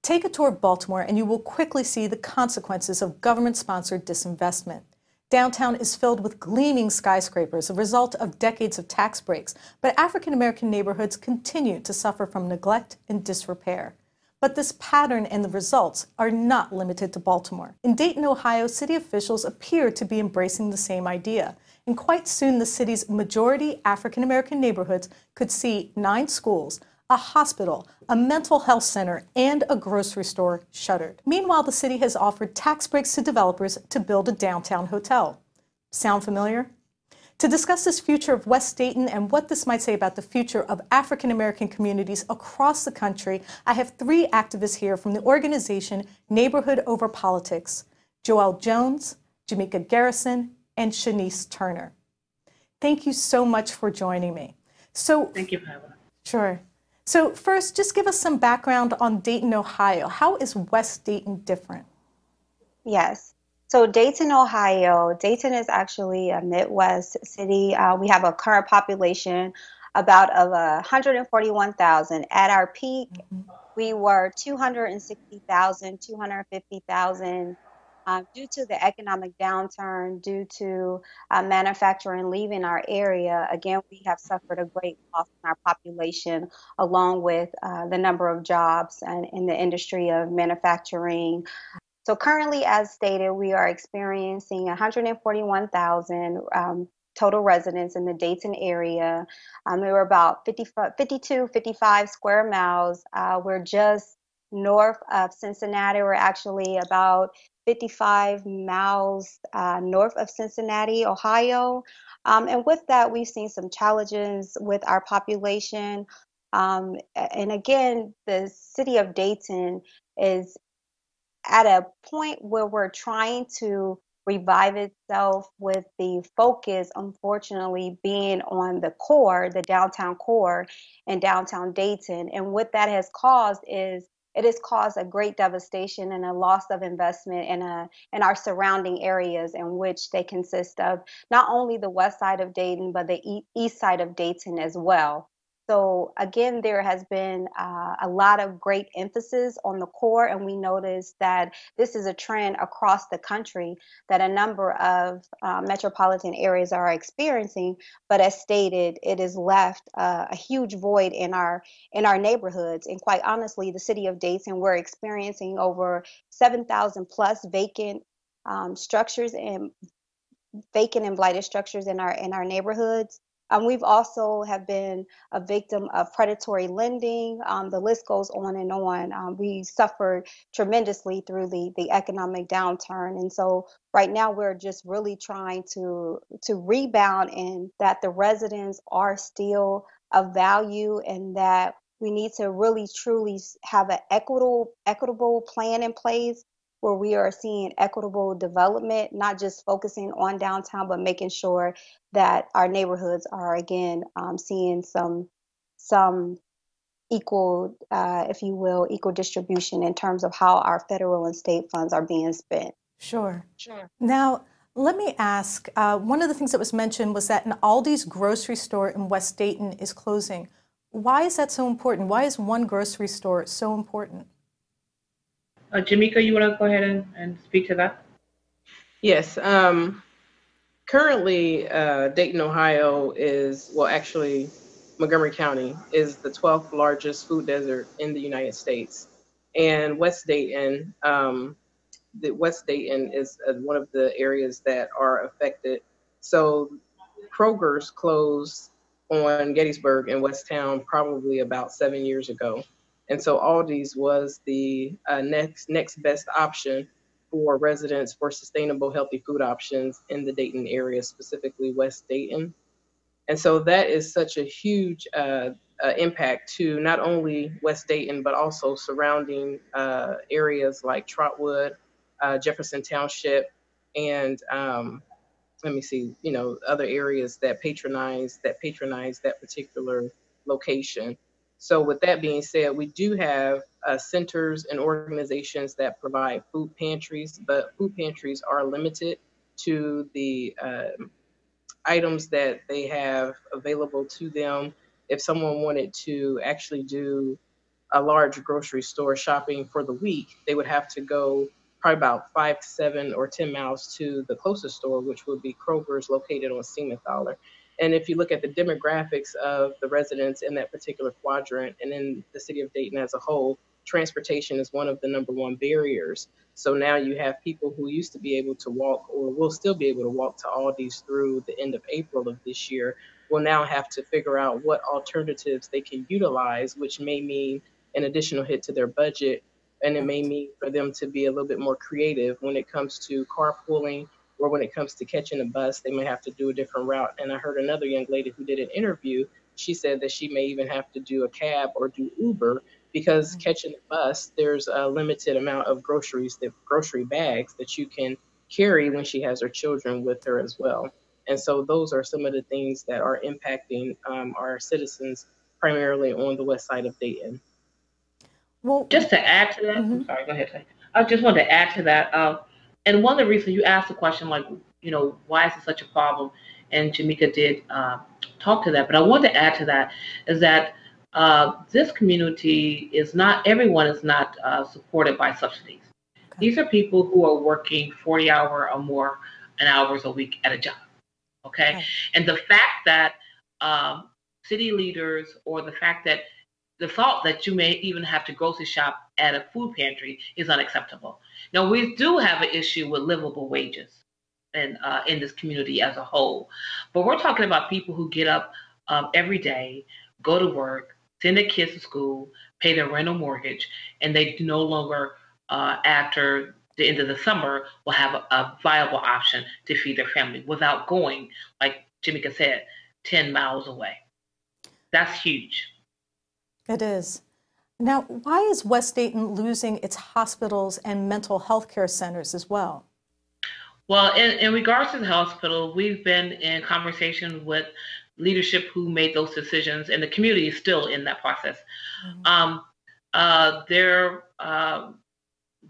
Take a tour of Baltimore and you will quickly see the consequences of government-sponsored disinvestment. Downtown is filled with gleaming skyscrapers, a result of decades of tax breaks, but African-American neighborhoods continue to suffer from neglect and disrepair. But this pattern and the results are not limited to Baltimore. In Dayton, Ohio, city officials appear to be embracing the same idea. And quite soon, the city's majority African-American neighborhoods could see 9 schools, a hospital, a mental health center, and a grocery store shuttered. Meanwhile, the city has offered tax breaks to developers to build a downtown hotel. Sound familiar? To discuss this future of West Dayton and what this might say about the future of African-American communities across the country, I have 3 activists here from the organization Neighborhood Over Politics: Joelle Jones, Jamika Garrison, and Shanice Turner. Thank you so much for joining me. Thank you, Pamela. Sure. So first, just give us some background on Dayton, Ohio. How is West Dayton different? Yes. So Dayton, Ohio, Dayton is actually a Midwest city. We have a current population of 141,000. At our peak, we were 260,000, 250,000. Due to the economic downturn, due to manufacturing leaving our area, again, we have suffered a great loss in our population, along with the number of jobs in the industry of manufacturing. So currently, as stated, we are experiencing 141,000 total residents in the Dayton area. We were about 52, 55 square miles. We're just north of Cincinnati. We're actually about 55 miles north of Cincinnati, Ohio. And with that, we've seen some challenges with our population. And again, the city of Dayton is at a point where we're trying to revive itself, with the focus, unfortunately, being on the core, the downtown core in downtown Dayton. And what that has caused is it has caused a great devastation and a loss of investment in our surrounding areas, in which they consist of not only the west side of Dayton, but the east side of Dayton as well. So again, there has been a lot of great emphasis on the core, and we noticed that this is a trend across the country that a number of metropolitan areas are experiencing. But as stated, it has left a huge void in our neighborhoods. And quite honestly, the city of Dayton, we're experiencing over 7,000 plus vacant structures and vacant and blighted structures in our neighborhoods. We've also have been a victim of predatory lending. The list goes on and on. We suffered tremendously through the economic downturn. And so right now we're just really trying to rebound, and that the residents are still of value, and that we need to really truly have an equitable plan in place, where we are seeing equitable development, not just focusing on downtown, but making sure that our neighborhoods are, again, seeing some equal, if you will, equal distribution in terms of how our federal and state funds are being spent. Sure. Now, let me ask, one of the things that was mentioned was that an Aldi's grocery store in West Dayton is closing. Why is that so important? Why is one grocery store so important? Jamika, you want to go ahead and speak to that? Yes. Currently, Dayton, Ohio is, well, actually, Montgomery County is the 12th largest food desert in the United States. And West Dayton is one of the areas that are affected. So Kroger's closed on Gettysburg in West Town probably about 7 years ago. And so Aldi's was the next best option for residents for sustainable, healthy food options in the Dayton area, specifically West Dayton. And so that is such a huge impact to not only West Dayton, but also surrounding areas like Trotwood, Jefferson Township, and other areas that patronize that particular location. So with that being said, we do have centers and organizations that provide food pantries, but food pantries are limited to the items that they have available to them. If someone wanted to actually do a large grocery store shopping for the week, they would have to go probably about 5 to 7 or 10 miles to the closest store, which would be Kroger's located on Siegenthaler. And if you look at the demographics of the residents in that particular quadrant and in the city of Dayton as a whole, transportation is one of the #1 barriers. So now you have people who used to be able to walk or will still be able to walk to Aldi's through the end of April of this year, will now have to figure out what alternatives they can utilize, which may mean an additional hit to their budget. And it may mean for them to be a little bit more creative when it comes to carpooling, or when it comes to catching a bus, they may have to do a different route. And I heard another young lady who did an interview. She said that she may even have to do a cab or do Uber, because catching the bus, there's a limited amount of grocery bags that you can carry when she has her children with her as well. And so those are some of the things that are impacting our citizens, primarily on the west side of Dayton. Well, just to add to that, I'm sorry, go ahead. I just wanted to add to that. And one of the reasons you asked the question, like, why is it such a problem? And Jamika did talk to that. But I wanted to add to that is that this community everyone is not supported by subsidies. Okay. These are people who are working 40-hour or more hours a week at a job. Okay. And the fact that city leaders, or the thought that you may even have to grocery shop at a food pantry is unacceptable. Now, we do have an issue with livable wages in this community as a whole, but we're talking about people who get up every day, go to work, send their kids to school, pay their rental mortgage, and they no longer, after the end of the summer, will have a viable option to feed their family without going, like Jamika said, 10 miles away. That's huge. It is. Now, why is West Dayton losing its hospitals and mental health care centers as well? Well, in regards to the hospital, we've been in conversation with leadership who made those decisions, and the community is still in that process. Their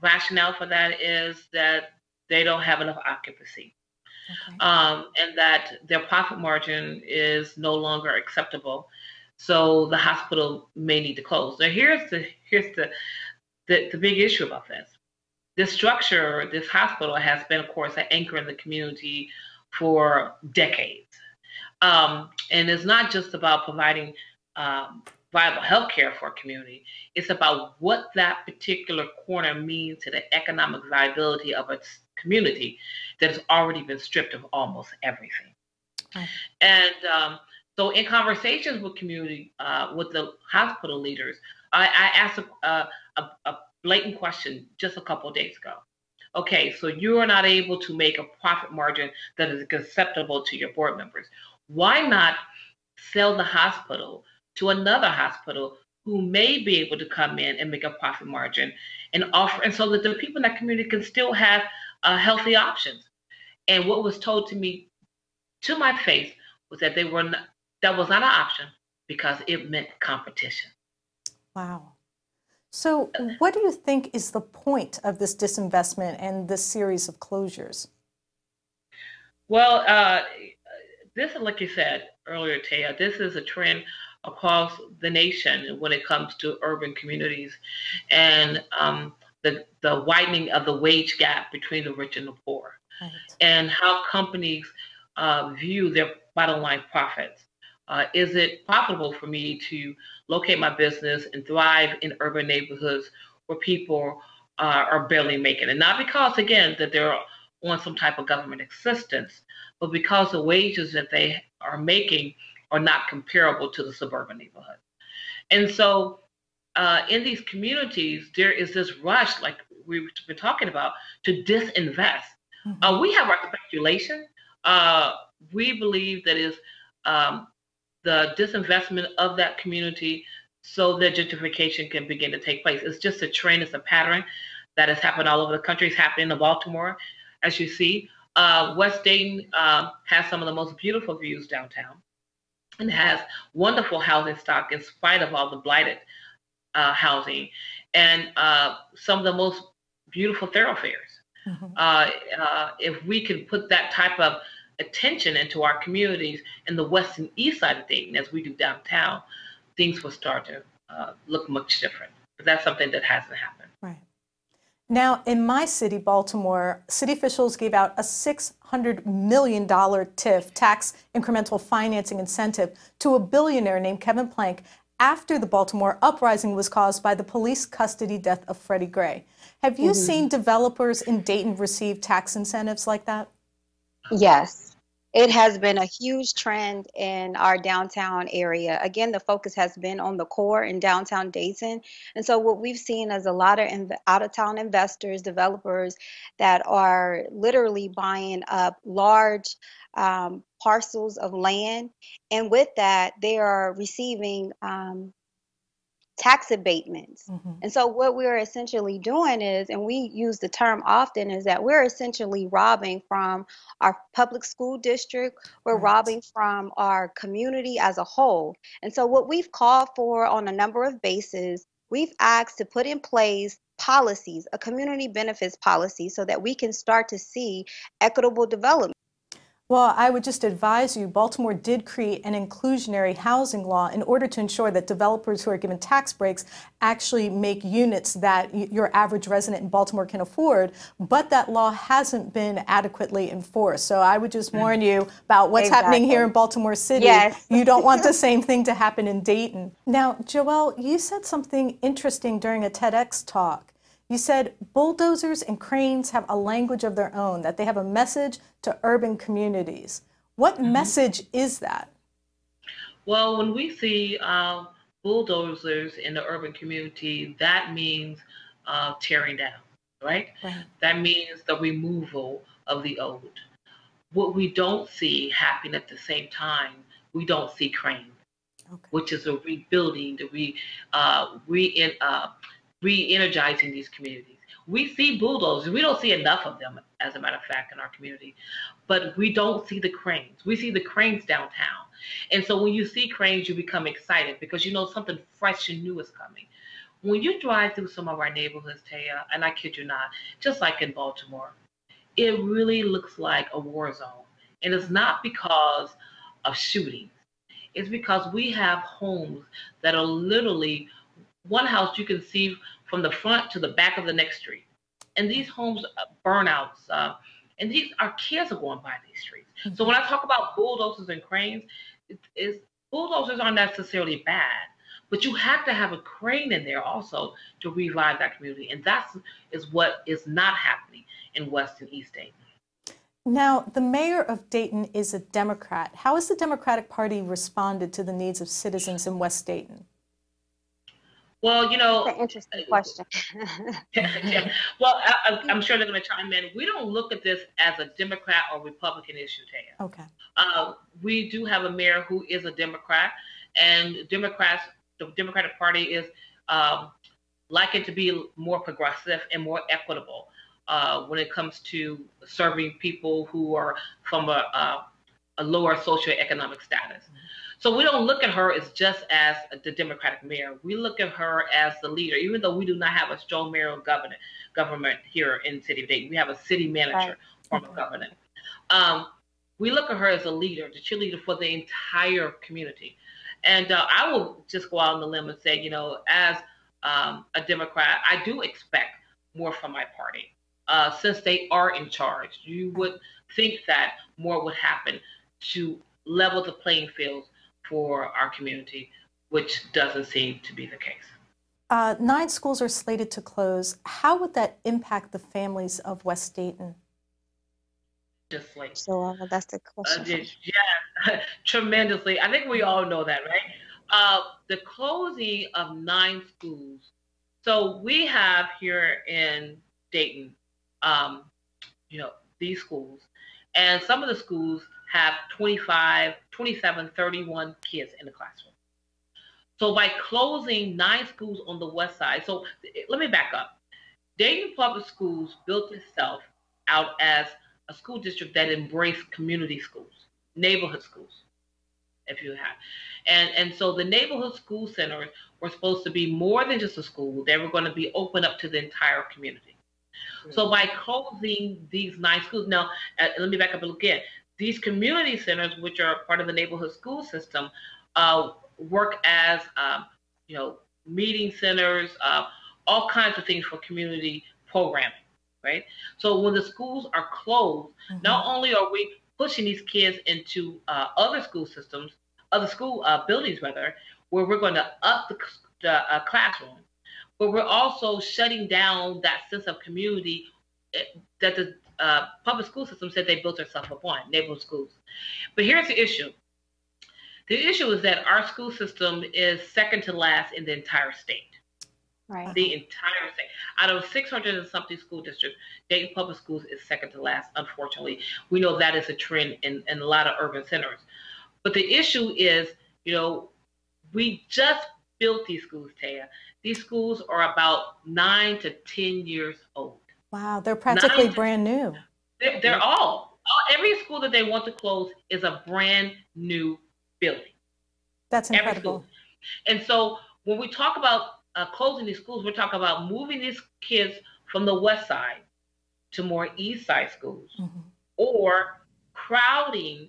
rationale for that is that they don't have enough occupancy, and that their profit margin is no longer acceptable. So the hospital may need to close. Now, here's the big issue about this. This structure, this hospital, has been, of course, an anchor in the community for decades. And it's not just about providing viable health care for a community. It's about what that particular corner means to the economic viability of its community that has already been stripped of almost everything. And so in conversations with community, with the hospital leaders, I asked a blatant question just a couple of days ago. Okay, so you are not able to make a profit margin that is acceptable to your board members. Why not sell the hospital to another hospital who may be able to come in and make a profit margin and offer, and so that the people in that community can still have healthy options? And what was told to me, to my face, was that that was not an option because it meant competition. Wow. So what do you think is the point of this disinvestment and this series of closures? Well, this is, like you said earlier, Taya, this is a trend across the nation when it comes to urban communities, and the widening of the wage gap between the rich and the poor, and how companies view their bottom line profits. Is it profitable for me to locate my business and thrive in urban neighborhoods where people are barely making it? Not because, again, that they're on some type of government assistance, but because the wages that they are making are not comparable to the suburban neighborhood. And so in these communities, there is this rush, like we've been talking about, to disinvest. We have our speculation. We believe that is the disinvestment of that community so that gentrification can begin to take place. It's just a trend, it's a pattern that has happened all over the country. It's happening in Baltimore, as you see. West Dayton has some of the most beautiful views downtown and has wonderful housing stock in spite of all the blighted housing, and some of the most beautiful thoroughfares. If we can put that type of attention into our communities in the west and east side of Dayton, as we do downtown, things will start to look much different. But that's something that hasn't happened. Right. Now, in my city, Baltimore, city officials gave out a $600 million TIF, tax incremental financing incentive, to a billionaire named Kevin Plank after the Baltimore uprising was caused by the police custody death of Freddie Gray. Have you seen developers in Dayton receive tax incentives like that? Yes. It has been a huge trend in our downtown area. Again, the focus has been on the core in downtown Dayton. And so what we've seen is a lot of out-of-town investors, developers that are literally buying up large parcels of land. And with that, they are receiving tax abatements. And so what we're essentially doing is, and we use the term often, is that we're essentially robbing from our public school district, we're robbing from our community as a whole. And so what we've called for on a number of bases, we've asked to put in place policies, a community benefits policy, so that we can start to see equitable development. Well, I would just advise you, Baltimore did create an inclusionary housing law in order to ensure that developers who are given tax breaks actually make units that your average resident in Baltimore can afford, but that law hasn't been adequately enforced. So I would just warn you about what's happening here in Baltimore City. Yes. You don't want the same thing to happen in Dayton. Now, Joelle, you said something interesting during a TEDx talk. You said bulldozers and cranes have a language of their own, that they have a message to urban communities. What message is that? Well, when we see bulldozers in the urban community, that means tearing down, right? That means the removal of the old. What we don't see happening at the same time, we don't see cranes, which is a rebuilding, the re-energizing these communities. We see bulldozers. We don't see enough of them, as a matter of fact, in our community. But we don't see the cranes. We see the cranes downtown. And so when you see cranes, you become excited because you know something fresh and new is coming. When you drive through some of our neighborhoods, Taya, and I kid you not, just like in Baltimore, it really looks like a war zone. And it's not because of shootings. It's because we have homes that are literally one house you can see from the front to the back of the next street. And these homes burnouts, and our kids are going by these streets. So when I talk about bulldozers and cranes, bulldozers aren't necessarily bad, but you have to have a crane in there also to revive that community. And that is what is not happening in West and East Dayton. Now, the mayor of Dayton is a Democrat. How has the Democratic Party responded to the needs of citizens in West Dayton? Well, you know, that's an interesting question. Yeah. Well, I'm sure they're going to chime in. We don't look at this as a Democrat or Republican issue, Taya. Okay. We do have a mayor who is a Democrat, and the Democratic Party is likened to be more progressive and more equitable when it comes to serving people who are from a lower socioeconomic status. So we don't look at her as just as the Democratic mayor. We look at her as the leader, even though we do not have a strong mayoral government here in the city of Dayton. We have a city manager form of government. We look at her as a leader, the cheerleader for the entire community. And I will just go out on the limb and say, you know, as a Democrat, I do expect more from my party. Since they are in charge, you would think that more would happen to level the playing field for our community, which doesn't seem to be the case. 9 schools are slated to close. How would that impact the families of West Dayton? So that's the question. Yeah, tremendously. I think we all know that, right? The closing of 9 schools. So we have here in Dayton, you know, these schools, and some of the schools have 25, 27, 31 kids in the classroom. So by closing 9 schools on the west side, so let me back up. Dayton Public Schools built itself out as a school district that embraced community schools, neighborhood schools, if you have. And so the neighborhood school centers were supposed to be more than just a school. They were going to be open up to the entire community. So by closing these 9 schools, now let me back up again. These community centers, which are part of the neighborhood school system, work as you know, meeting centers, all kinds of things for community programming, right? So when the schools are closed, not only are we pushing these kids into other school systems, other school buildings rather, where we're going to up the classroom, but we're also shutting down that sense of community that the public school system said they built themselves upon, neighborhood schools. But here's the issue. The issue is that our school system is second to last in the entire state. Right. The entire state. Out of 600 and something school districts, Dayton Public Schools is second to last, unfortunately. We know that is a trend in a lot of urban centers. But the issue is, you know, we just built these schools, Taya. These schools are about 9 to 10 years old. Wow, they're practically brand new. They're every school that they want to close is a brand new building. That's incredible. And so when we talk about closing these schools, we're talking about moving these kids from the west side to more east side schools, or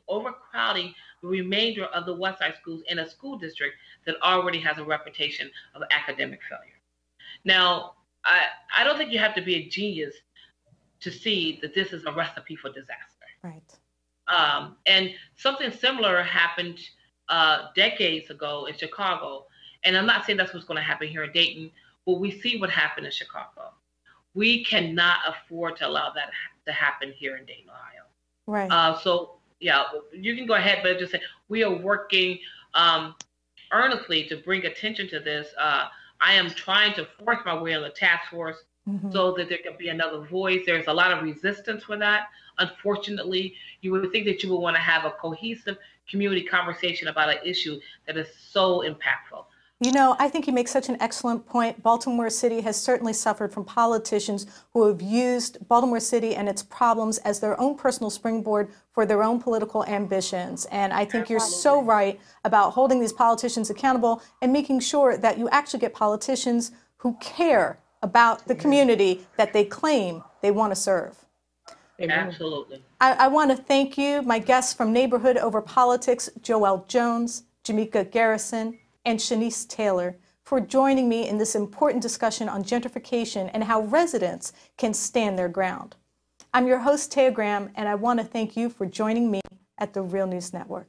overcrowding the remainder of the west side schools in a school district that already has a reputation of academic failure. Now, I don't think you have to be a genius to see that this is a recipe for disaster. Right. And something similar happened decades ago in Chicago. And I'm not saying that's what's going to happen here in Dayton, but we see what happened in Chicago. We cannot afford to allow that to happen here in Dayton, Ohio. Right. So, yeah, you can go ahead, but just say we are working earnestly to bring attention to this. I am trying to force my way on the task force so that there can be another voice. There's a lot of resistance for that. Unfortunately, you would think that you would want to have a cohesive community conversation about an issue that is so impactful. You know, I think you make such an excellent point. Baltimore City has certainly suffered from politicians who have used Baltimore City and its problems as their own personal springboard for their own political ambitions. And I think you're so right about holding these politicians accountable and making sure that you actually get politicians who care about the community that they claim they want to serve. Absolutely. I want to thank you, my guests from Neighborhood Over Politics, Joelle Jones, Jamika Garrison, and Shanice Taylor, for joining me in this important discussion on gentrification and how residents can stand their ground. I'm your host, Taya Graham, and I want to thank you for joining me at the Real News Network.